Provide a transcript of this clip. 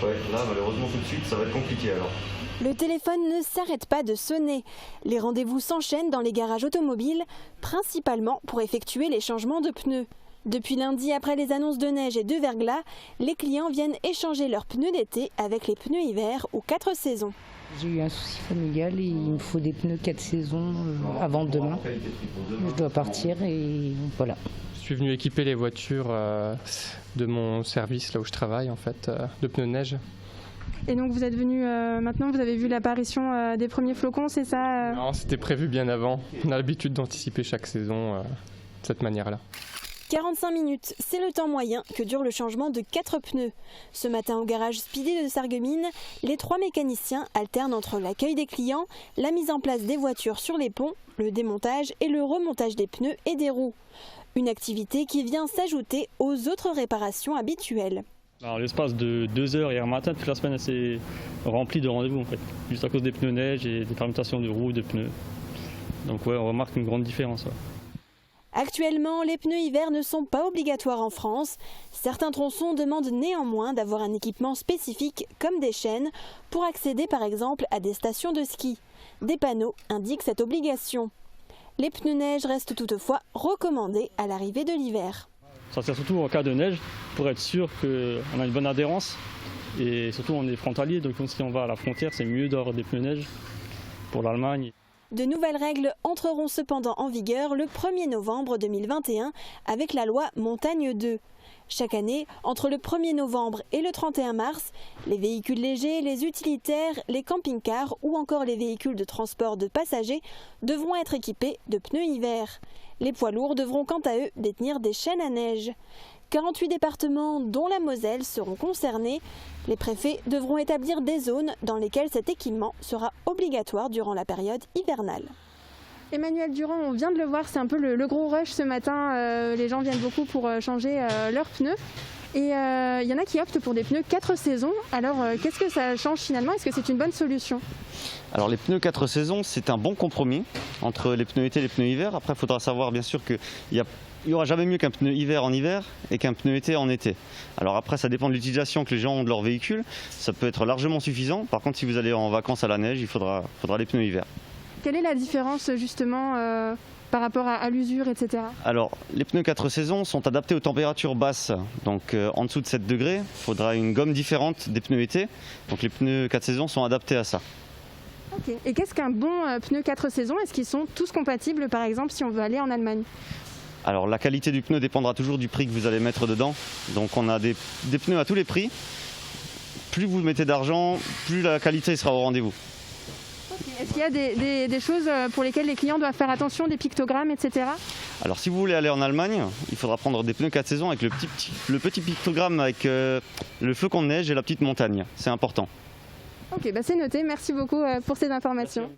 Ouais, là malheureusement tout de suite ça va être compliqué alors. Le téléphone ne s'arrête pas de sonner. Les rendez-vous s'enchaînent dans les garages automobiles, principalement pour effectuer les changements de pneus. Depuis lundi, après les annonces de neige et de verglas, les clients viennent échanger leurs pneus d'été avec les pneus hiver aux 4 saisons. J'ai eu un souci familial et il me faut des pneus 4 saisons avant demain. Je dois partir et voilà. Je suis venu équiper les voitures de mon service, là où je travaille en fait, de pneus neige. Et donc vous êtes venu maintenant, vous avez vu l'apparition des premiers flocons, c'est ça Non, c'était prévu bien avant. On a l'habitude d'anticiper chaque saison de cette manière-là. 45 minutes, c'est le temps moyen que dure le changement de 4 pneus. Ce matin au garage Speedy de Sarreguemines, les 3 mécaniciens alternent entre l'accueil des clients, la mise en place des voitures sur les ponts, le démontage et le remontage des pneus et des roues. Une activité qui vient s'ajouter aux autres réparations habituelles. Alors l'espace de 2 heures hier matin, toute la semaine c'est rempli de rendez-vous en fait, juste à cause des pneus neige et des fermentations de roues, de pneus. Donc ouais, on remarque une grande différence. Ouais. Actuellement, les pneus hiver ne sont pas obligatoires en France. Certains tronçons demandent néanmoins d'avoir un équipement spécifique comme des chaînes pour accéder par exemple à des stations de ski. Des panneaux indiquent cette obligation. Les pneus neige restent toutefois recommandés à l'arrivée de l'hiver. Ça sert surtout en cas de neige pour être sûr qu'on a une bonne adhérence et surtout on est frontalier, donc si on va à la frontière c'est mieux d'avoir des pneus neige pour l'Allemagne. De nouvelles règles entreront cependant en vigueur le 1er novembre 2021 avec la loi Montagne 2. Chaque année, entre le 1er novembre et le 31 mars, les véhicules légers, les utilitaires, les camping-cars ou encore les véhicules de transport de passagers devront être équipés de pneus hiver. Les poids lourds devront quant à eux détenir des chaînes à neige. 48 départements, dont la Moselle, seront concernés. Les préfets devront établir des zones dans lesquelles cet équipement sera obligatoire durant la période hivernale. Emmanuel Durand, on vient de le voir, c'est un peu le gros rush ce matin. Les gens viennent beaucoup pour changer leurs pneus. Et il y en a qui optent pour des pneus 4 saisons. Alors qu'est-ce que ça change finalement? Est-ce que c'est une bonne solution? Alors les pneus 4 saisons, c'est un bon compromis entre les pneus été et les pneus hiver. Après, il faudra savoir bien sûr qu'il n'y aura jamais mieux qu'un pneu hiver en hiver et qu'un pneu été en été. Alors après, ça dépend de l'utilisation que les gens ont de leur véhicule. Ça peut être largement suffisant. Par contre, si vous allez en vacances à la neige, il faudra les pneus hiver. Quelle est la différence justement par rapport à l'usure, etc. Alors, les pneus 4 saisons sont adaptés aux températures basses. Donc en dessous de 7 degrés, il faudra une gomme différente des pneus été. Donc les pneus 4 saisons sont adaptés à ça. Okay. Et qu'est-ce qu'un bon pneu 4 saisons? Est-ce qu'ils sont tous compatibles par exemple si on veut aller en Allemagne? Alors la qualité du pneu dépendra toujours du prix que vous allez mettre dedans. Donc on a des pneus à tous les prix. Plus vous mettez d'argent, plus la qualité sera au rendez-vous. Okay. Est-ce qu'il y a des choses pour lesquelles les clients doivent faire attention, des pictogrammes, etc. Alors si vous voulez aller en Allemagne, il faudra prendre des pneus 4 saisons avec le petit pictogramme avec le flocon de neige et la petite montagne. C'est important. Ok, bah c'est noté. Merci beaucoup pour ces informations.